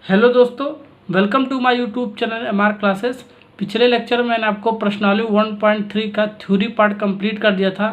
Hello दोस्तों, welcome to my YouTube channel MR classes. पिछले lecture में मैंने आपको प्रश्नावली 1.3 का थ्योरी पार्ट कंप्लीट कर दिया था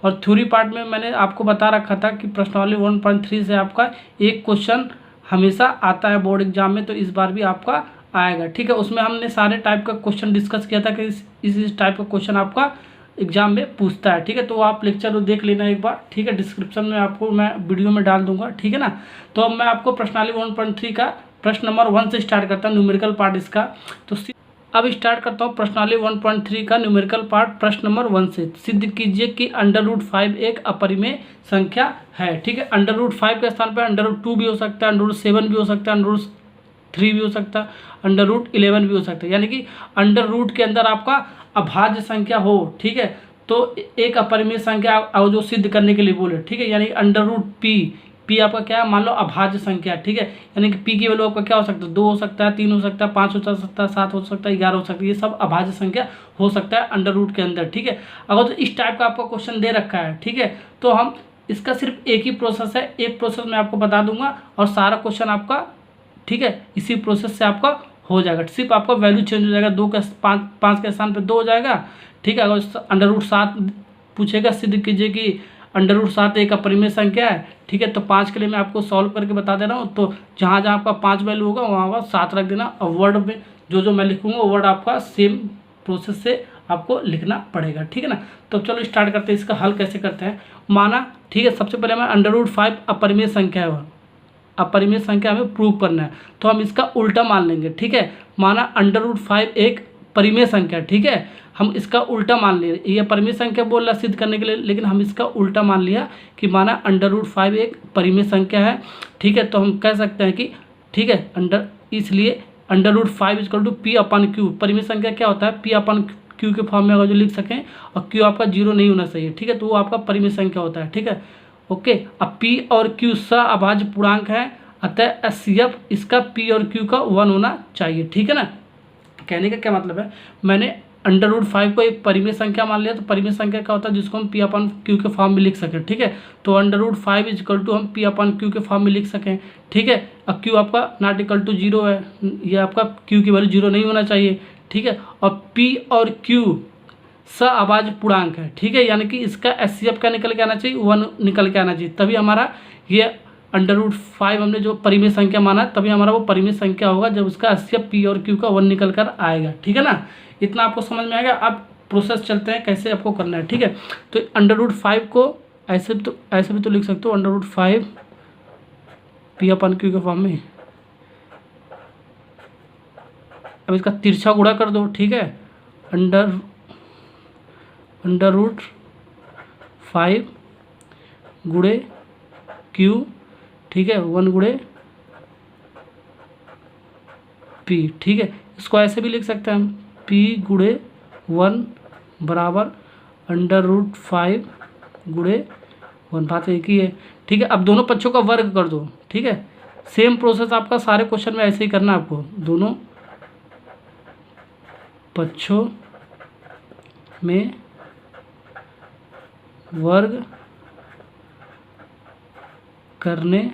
और थ्योरी पार्ट में मैंने आपको बता रखा था कि प्रश्नावली 1.3 से आपका एक क्वेश्चन हमेशा आता है बोर्ड एग्जाम में, तो इस बार भी आपका आएगा। ठीक है, उसमें हमने सारे टाइप का क्वेश्चन डिस्कस किया था कि इस टाइप का क्वेश्चन आपका एग्जाम में पूछता है। ठीक है, तो आप लेक्चर देख लेना एक बार। ठीक है, डिस्क्रिप्शन में आपको मैं वीडियो में डाल दूंगा। ठीक है ना, तो अब मैं आपको प्रश्नावली 1.3 का प्रश्न नंबर 1 से स्टार्ट करता हूँ, न्यूमेरिकल पार्ट इसका। तो अब स्टार्ट करता हूँ प्रश्नावली 1.3 का न्यूमेरिकल पार्ट प्रश्न नंबर 1 से। सिद्ध कीजिए कि √5 एक अपरिमेय संख्या है। ठीक है, √5 के स्थान पर √2 भी हो सकता है, √7 भी हो सकता है, √3 भी हो सकता है, √11 भी हो सकता है। यानी कि अंडर रूट के अंदर आपका अभाज्य संख्या हो। ठीक है, तो एक अपरिमेय संख्या जो सिद्ध करने के लिए बोले। ठीक है, यानी √p आपका क्या है, मान लो अभाज्य संख्या। ठीक है, यानी कि p की वैल्यू आपका क्या हो सकता है, 2 हो सकता है, 3 हो सकता है, 5 हो सकता है, 7 हो सकता है, 11 हो सकता है। ये सब अभाज्य संख्या हो सकता है अंडर रूट के अंदर। ठीक है, अगर तो इस टाइप का आपका क्वेश्चन दे रखा है, ठीक है, तो हम इसका सिर्फ एक ही प्रोसेस है, एक प्रोसेस मैं आपको बता दूंगा और सारा क्वेश्चन आपका, ठीक है, इसी प्रोसेस से आपका हो जाएगा। सिर्फ आपका वैल्यू चेंज हो जाएगा, 2 के 5 के स्थान पे 2 हो जाएगा। ठीक है, अगर √7 पूछेगा, सिद्ध कीजिए कि √7 एक अपरिमेय संख्या है। ठीक है, तो 5 के लिए मैं आपको सॉल्व करके बता दे रहा हूँ। तो जहाँ जहाँ आपका 5 वैल्यू होगा वहाँ वहाँ 7 रख देना और वर्ड में जो मैं लिखूँगा वो वर्ड आपका सेम प्रोसेस से आपको लिखना पड़ेगा। ठीक है ना, तो चलो स्टार्ट करते हैं। इसका हल कैसे करते हैं, माना, ठीक है, सबसे पहले मैं √5 अपरिमेय संख्या है, अपरिमेय संख्या हमें प्रूव करना है, तो हम इसका उल्टा मान लेंगे। ठीक है, माना √5 एक परिमेय संख्या। ठीक है, हम इसका उल्टा मान लिए, ये परिमेय संख्या बोल रहा सिद्ध करने के लिए, लेकिन हम इसका उल्टा मान लिया कि माना √5 एक परिमेय संख्या है। ठीक है, तो हम कह सकते हैं कि, ठीक है, इसलिए √5 = p/q। परिमेय संख्या क्या होता है, p/q के फॉर्म में अगर जो लिख सकें और q आपका 0 नहीं होना चाहिए। ठीक है, तो वो आपका परिमेय संख्या होता है। ठीक है, ओके। अब p और q अभाज्य पूर्णांक है, अतः HCF इसका p और q का 1 होना चाहिए। ठीक है ना, कहने का क्या मतलब है, मैंने √5 को एक परिमेय संख्या मान लिया, तो परिमेय संख्या क्या होता है, जिसको हम p/q के फॉर्म में लिख सकें। ठीक है, तो √5 = हम p/q के फॉर्म में लिख सकें। ठीक है, अब q आपका ≠ 0 है, ये आपका q की वैल्यू 0 नहीं होना चाहिए। ठीक है, और p और q अभाज्य पूर्णांक है। ठीक है, यानी कि इसका HCF क्या निकल के आना चाहिए, 1 निकल के आना चाहिए, तभी हमारा ये √5 हमने जो परिमेय संख्या माना तभी हमारा वो परिमेय संख्या होगा जब उसका HCF p और q का 1 निकल कर आएगा। ठीक है ना, इतना आपको समझ में आएगा। अब प्रोसेस चलते हैं कैसे आपको करना है। ठीक है, तो √5 को ऐसे भी तो लिख सकते हो, √5 p/q के फॉर्म में। अब इसका तिरछा गुणा कर दो। ठीक है, √5 गुणे q, ठीक है, 1 गुणे p। ठीक है, इसको ऐसे भी लिख सकते हैं हम, p गुणे 1 बराबर √5 गुणे 1, बात एक ही है। ठीक है, अब दोनों पक्षों का वर्ग कर दो। ठीक है, सेम प्रोसेस आपका सारे क्वेश्चन में ऐसे ही करना है आपको, दोनों पक्षों में वर्ग करने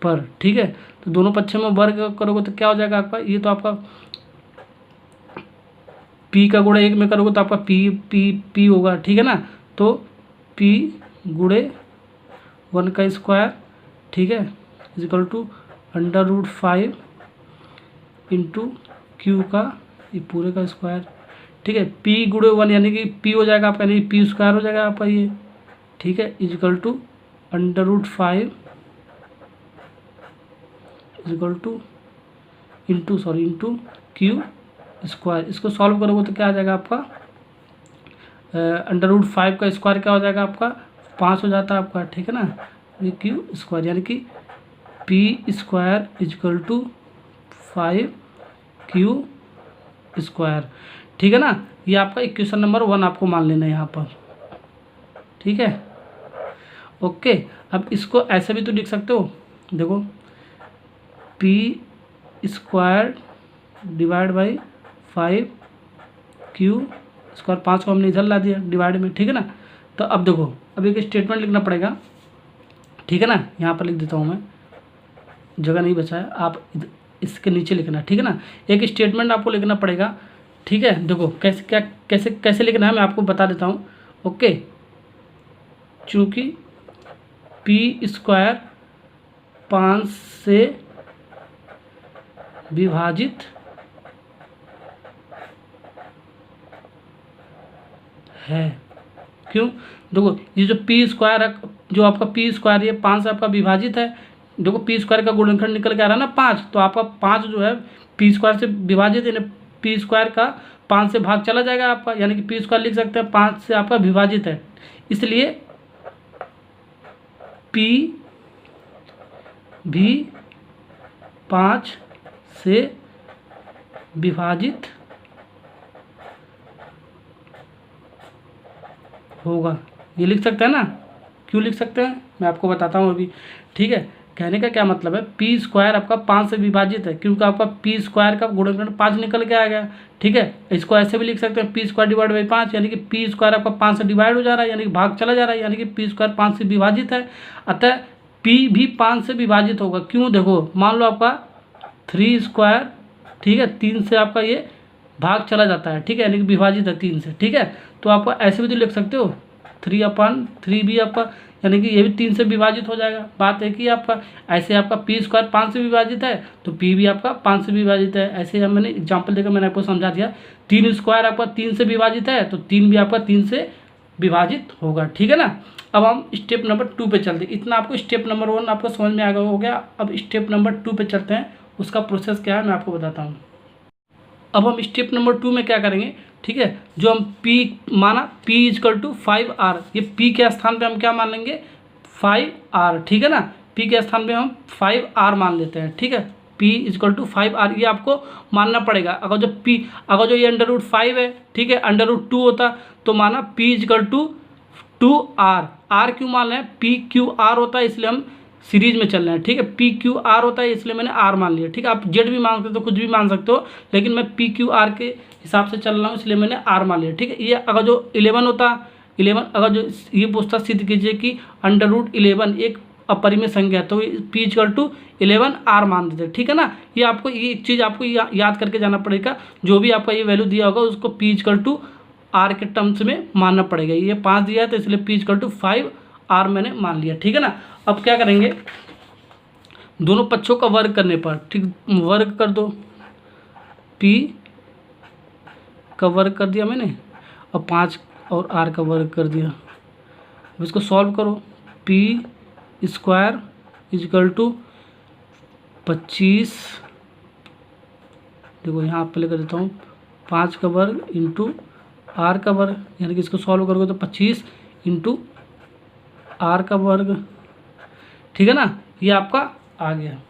पर। ठीक है, तो दोनों पक्षों में वर्ग करोगे तो क्या हो जाएगा आपका, ये तो आपका p का गुणा 1 में करोगे तो आपका p होगा। ठीक है ना, तो p गुणे 1 का स्क्वायर, ठीक है, = √5 इंटू q का ये पूरे का स्क्वायर। ठीक है, p गुणे 1 यानी कि p हो जाएगा आपका, यानी p² हो जाएगा आपका ये। ठीक है, = √5 इंटू q²। इसको सॉल्व करोगे तो क्या आ जाएगा आपका, √5 का स्क्वायर क्या हो जाएगा आपका, 5 हो जाता है आपका। ठीक है ना, ये q², यानी कि p² = 5q²। ठीक है ना, ये आपका इक्वेशन नंबर 1 आपको मान लेना है यहाँ पर। ठीक है, ओके। अब इसको ऐसे भी तो लिख सकते हो, देखो, p² डिवाइड बाई 5q², 5 को हमने इधर ला दिया डिवाइड में। ठीक है ना, तो अब देखो, अब एक स्टेटमेंट लिखना पड़ेगा। ठीक है ना, यहाँ पर लिख देता हूँ मैं, जगह नहीं बचा है, आप इसके नीचे लिखना, ठीक है ना। एक स्टेटमेंट आपको लिखना पड़ेगा, ठीक है। देखो कैसे लिखना है मैं आपको बता देता हूँ। ओके, चूँकि पी स्क्वायर 5 से विभाजित है, क्यों? देखो ये जो पी स्क्वायर है, जो आपका पी स्क्वायर ये 5 से आपका विभाजित है। देखो पी स्क्वायर का गुणनखंड निकल के आ रहा है ना 5, तो आपका 5 जो है पी स्क्वायर से विभाजित, यानी पी स्क्वायर का 5 से भाग चला जाएगा आपका, यानी कि पी स्क्वायर लिख सकते हैं 5 से आपका विभाजित है, इसलिए पी भी 5 से विभाजित होगा। ये लिख सकते हैं ना, क्यों लिख सकते हैं मैं आपको बताता हूँ अभी, ठीक है। कहने का क्या मतलब है, पी स्क्वायर आपका 5 से विभाजित है, क्योंकि आपका पी स्क्वायर का गुणनखंड 5 निकल के आ गया, ठीक है। इसको ऐसे भी लिख सकते हैं पी स्क्वायर डिवाइड बाई 5, यानी कि पी स्क्वायर आपका 5 से डिवाइड हो जा रहा है, यानी कि भाग चला जा रहा है, यानी कि पी स्क्वायर 5 से विभाजित है, अतः पी भी 5 से विभाजित होगा। क्यों? देखो मान लो आपका 3 स्क्वायर, ठीक है, 3 से आपका ये भाग चला जाता है, ठीक है, यानी कि विभाजित है 3 से, ठीक है। तो आपको ऐसे भी तो लिख सकते हो 3/3 भी आपका, यानी कि ये भी 3 से विभाजित हो जाएगा। बात है कि आपका ऐसे आपका पी स्क्वायर 5 से विभाजित है, तो पी भी आपका 5 से विभाजित है। ऐसे मैंने एग्जाम्पल देकर मैंने आपको समझा दिया। 3 स्क्वायर आपका 3 से विभाजित है, तो 3 भी आपका 3 से विभाजित होगा, ठीक है ना। अब हम स्टेप नंबर 2 पे चलते हैं। इतना आपको स्टेप नंबर 1 आपको समझ में आ गया हो गया। अब स्टेप नंबर 2 पे चलते हैं, उसका प्रोसेस क्या है मैं आपको बताता हूँ। अब हम स्टेप नंबर 2 में क्या करेंगे, ठीक है, जो हम P माना P = 5R, ये P के स्थान पे हम क्या मान लेंगे 5R, ठीक है ना। P के स्थान पे हम 5R मान लेते हैं, ठीक है। P = 5R ये आपको मानना पड़ेगा। अगर जो ये √5 है, ठीक है, √2 होता तो माना P = 2R। R क्यों मान रहे हैं, PQR होता है इसलिए हम सीरीज में चल रहे हैं, ठीक है। PQR होता है इसलिए मैंने R मान लिया, ठीक है। आप Z भी मान सकते हो, कुछ भी मान सकते हो, लेकिन मैं PQR के हिसाब से चल रहा हूँ इसलिए मैंने R मान लिया, ठीक है। ये अगर जो 11 होता, 11 अगर जो ये पूछता सिद्ध कीजिए कि √11 एक अपरिमेय संख्या है, तो P = 11R मान देते, ठीक है ना। ये आपको ये एक चीज़ आपको याद करके जाना पड़ेगा, जो भी आपका ये वैल्यू दिया होगा उसको P = R के टर्म्स में मानना पड़ेगा। ये 5 दिया है तो इसलिए P = 5R मैंने मान लिया, ठीक है ना। अब क्या करेंगे, दोनों पक्षों का वर्ग करने पर, ठीक, वर्ग कर दो, P का वर्ग कर दिया मैंने और 5 और R का वर्ग कर दिया। अब इसको सॉल्व करो, P स्क्वायर = 25, देखो यहाँ पे लेकर देता हूँ 5 का वर्ग इंटू R का वर्ग, यानी कि इसको सॉल्व करोगे तो 25 इंटू R का वर्ग, ठीक है ना। ये आपका आ गया,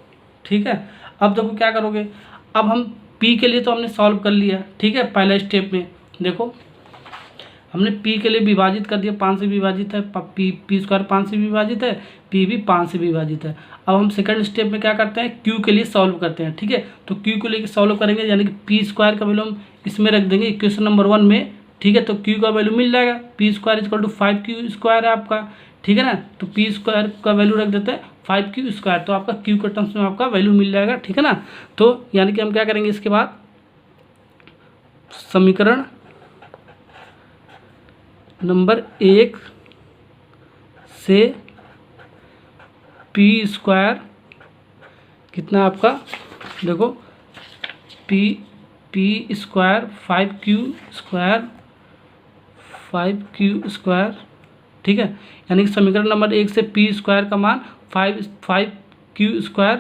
ठीक है। अब देखो क्या करोगे, अब हम P के लिए तो हमने सॉल्व कर लिया, ठीक है। पहले स्टेप में देखो हमने P के लिए विभाजित कर दिया, 5 से विभाजित है, P स्क्वायर 5 से विभाजित है, P भी 5 से विभाजित है। अब हम सेकंड स्टेप में क्या करते हैं, Q के लिए सॉल्व करते हैं, ठीक है। तो Q को लेकर सॉल्व करेंगे, यानी कि P स्क्वायर का वैल्यू हम इसमें रख देंगे इक्वेशन नंबर 1 में, ठीक है। तो Q का वैल्यू मिल जाएगा, P स्क्वायर = 5Q² है आपका, ठीक है ना। तो P स्क्वायर का वैल्यू रख देते हैं 5Q², तो आपका Q के टर्म्स में आपका वैल्यू मिल जाएगा, ठीक है ना। तो यानी कि हम क्या करेंगे, इसके बाद समीकरण नंबर 1 से P स्क्वायर कितना आपका, देखो P स्क्वायर 5Q², ठीक है। यानी कि समीकरण नंबर 1 से P स्क्वायर का मान 5Q²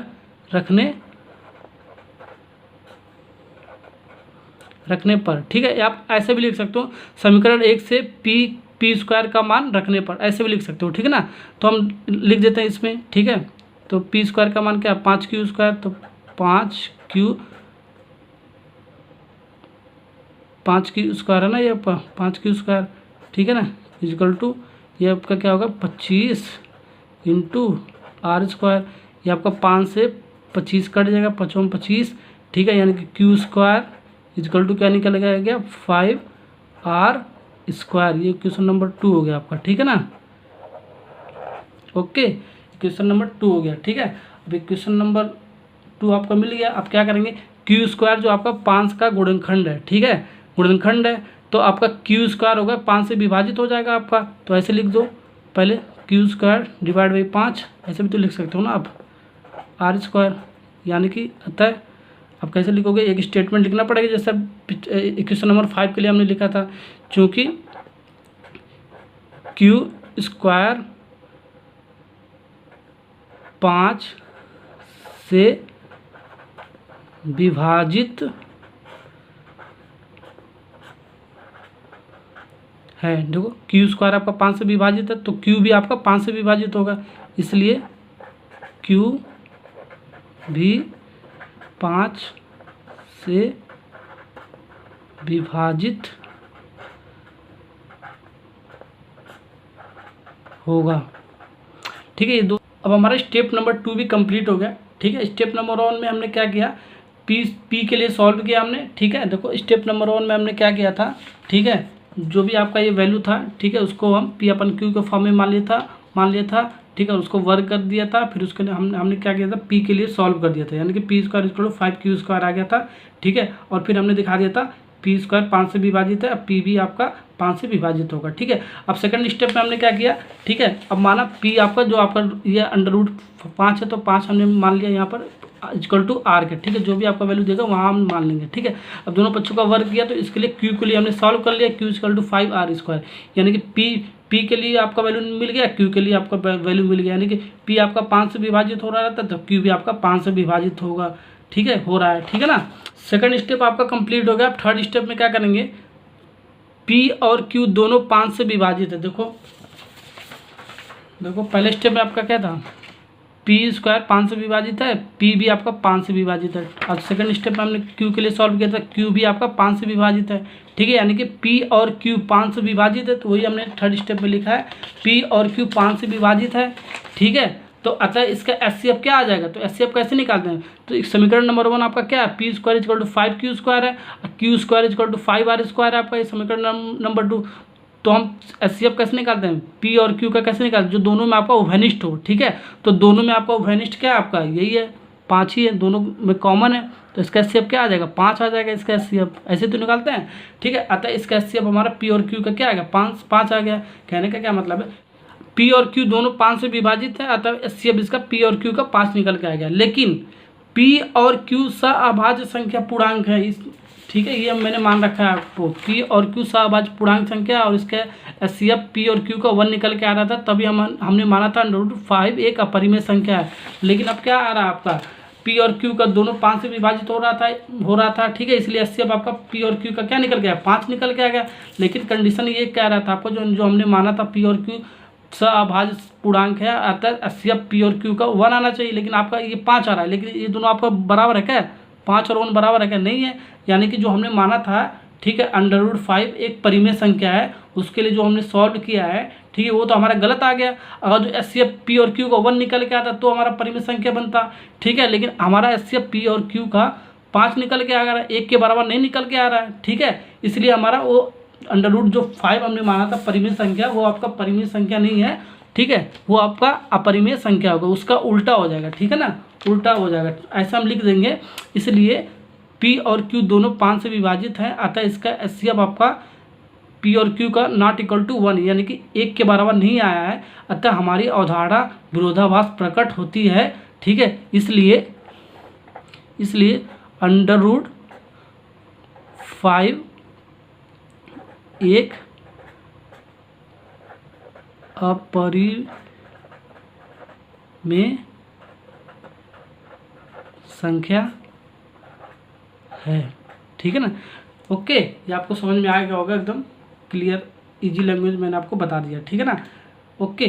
रखने पर, ठीक है। आप ऐसे भी लिख सकते हो, समीकरण 1 से P स्क्वायर का मान रखने पर, ऐसे भी लिख सकते हो, ठीक है ना। तो हम लिख देते हैं इसमें, ठीक है। तो P स्क्वायर का मान क्या है 5Q², तो 5Q² है ना, ये 5Q², ठीक है ना, = ये आपका क्या होगा 25 इंटू R², ये आपका 5 से 25 कट जाएगा, 5 25, ठीक है। यानी कि Q² = क्या निकल गया 5R²। ये क्वेश्चन नंबर 2 हो गया आपका, ठीक है ना। ओके, क्वेश्चन नंबर 2 हो गया, ठीक है। अभी क्वेश्चन नंबर 2 आपका मिल गया। अब क्या करेंगे, क्यू स्क्वायर जो आपका 5 का गुणनखंड है, ठीक है, गुणनखंड है, तो आपका क्यू स्क्वायर होगा 5 से विभाजित हो जाएगा आपका। तो ऐसे लिख दो पहले, क्यू स्क्वायर डिवाइड बाई 5, ऐसे भी तो लिख सकते हो ना आप, आर स्क्वायर, यानी कि अतः आप कैसे लिखोगे, एक स्टेटमेंट लिखना पड़ेगा जैसे क्वेश्चन नंबर 5 के लिए हमने लिखा था, चूँकि क्यू स्क्वायर 5 से विभाजित है। देखो क्यू स्क्वायर आपका 5 से विभाजित है, तो क्यू भी आपका 5 से विभाजित होगा, इसलिए क्यू भी 5 से विभाजित होगा, ठीक है। ये दो, अब हमारा स्टेप नंबर 2 भी कंप्लीट हो गया, ठीक है। स्टेप नंबर 1 में हमने क्या किया, पी के लिए सॉल्व किया हमने, ठीक है। देखो स्टेप नंबर 1 में हमने क्या किया था, ठीक है, जो भी आपका ये वैल्यू था, ठीक है, उसको हम पी अपन क्यू के फॉर्म में मान लिया था, ठीक है, उसको वर्क कर दिया था। फिर उसके लिए हमने क्या किया था, पी के लिए सॉल्व कर दिया था, यानी कि P square equal to 5 Q square आ गया था, ठीक है। और फिर हमने दिखा दिया था पी स्क्वायर 5 से विभाजित है, अब पी भी आपका 5 से विभाजित होगा, ठीक है। अब सेकंड स्टेप में हमने क्या किया, ठीक है, अब माना पी आपका जो आपका ये अंडर रूट 5 है, तो 5 हमने मान लिया यहाँ पर इक्वल टू आर के, ठीक है, जो भी आपका वैल्यू देगा वहाँ हम मान लेंगे, ठीक है। अब दोनों पक्षों का वर्क किया, तो इसके लिए क्यू के लिए हमने सॉल्व कर लिया, Q equal to 5 R square, यानी कि पी के लिए आपका वैल्यू मिल गया, क्यू के लिए आपका वैल्यू मिल गया, यानी कि पी आपका 5 से विभाजित हो रहा था, तो क्यू भी आपका 5 से विभाजित होगा, ठीक है, हो रहा है, ठीक है ना। सेकंड स्टेप आपका कंप्लीट हो गया। अब थर्ड स्टेप में क्या करेंगे, पी और क्यू दोनों 5 से विभाजित है। देखो पहले स्टेप में आपका क्या था, पी स्क्वायर 5 से विभाजित है, पी भी आपका 5 से विभाजित है। अब सेकंड स्टेप में हमने क्यू के लिए सॉल्व किया था, क्यू भी आपका 5 से विभाजित है, ठीक है, यानी कि पी और क्यू 5 से विभाजित है, तो वही हमने थर्ड स्टेप में लिखा है, पी और क्यू 5 से विभाजित है, ठीक है। तो अतः इसका एचसीएफ क्या आ जाएगा, तो एचसीएफ कैसे निकालते हैं, तो समीकरण नंबर 1 आपका क्या है, P square equal to 5 Q square है, Q square equal to 5 R square है आपका, ये समीकरण नंबर 2। तो हम एचसीएफ कैसे निकालते हैं, पी और क्यू का कैसे निकालते हैं, जो दोनों में आपका उभयनिष्ठ हो, ठीक है। तो दोनों में आपका उभयनिष्ठ क्या है, आपका यही है, 5 ही है, दोनों में कॉमन है, तो इसका एचसीएफ क्या आ जाएगा, 5 आ जाएगा इसका एचसीएफ, ऐसे तो निकालते हैं, ठीक है। अतः इसका एचसीएफ हमारा पी और क्यू का क्या आएगा, 5 आ गया। कहने का क्या मतलब है, पी और क्यू दोनों 5 से विभाजित है, अतः एचसीएफ इसका पी और क्यू का 5 निकल के आ गया। लेकिन पी और क्यू सअभाज्य संख्या पूर्णांक है, इस, ठीक है, ये मैंने मान रखा है आपको, पी और क्यू सअभाज्य पूर्णांक संख्या, और इसके एचसीएफ पी और क्यू का 1 निकल के आ रहा था, तभी हमने माना था √5 एक अपरिमेय संख्या है। लेकिन अब क्या आ रहा है आपका, पी और क्यू का दोनों 5 से विभाजित हो रहा था, ठीक है, इसलिए एचसीएफ आपका पी और क्यू का क्या निकल गया, 5 निकल के आ गया। लेकिन कंडीशन ये कह रहा था आपको, जो हमने माना था पी और क्यू सअभाज्य पूर्णांक है, अतः एचसीएफ पी और क्यू का 1 आना चाहिए, लेकिन आपका ये 5 आ रहा है। लेकिन ये दोनों आपका बराबर है क्या, 5 और 1 बराबर है क्या, नहीं है, यानी कि जो हमने माना था, ठीक है, √5 एक परिमेय संख्या है, उसके लिए जो हमने सॉल्व किया है, ठीक है, वो तो हमारा गलत आ गया। अगर जो एचसीएफ पी और क्यू का 1 निकल के आता तो हमारा परिमेय संख्या बनता, ठीक है, लेकिन हमारा एचसीएफ पी और क्यू का 5 निकल के आ रहा है, 1 के बराबर नहीं निकल के आ रहा है, ठीक है, इसलिए हमारा वो √5 हमने माना था परिमेय संख्या, वो आपका परिमेय संख्या नहीं है, ठीक है, वो आपका अपरिमेय संख्या होगा, उसका उल्टा हो जाएगा, ठीक है ना, उल्टा हो जाएगा, ऐसा हम लिख देंगे। इसलिए पी और क्यू दोनों 5 से विभाजित हैं, अतः इसका एचसीएफ आपका पी और क्यू का नॉट इक्वल टू 1, यानी कि 1 के बराबर नहीं आया है, अतः हमारी अवधारणा विरोधाभास प्रकट होती है, ठीक है। इसलिए √5 एक अपरिमेय संख्या है, ठीक है ना। ओके, ये आपको समझ में आ गया होगा, एकदम क्लियर इजी लैंग्वेज मैंने आपको बता दिया, ठीक है ना। ओके।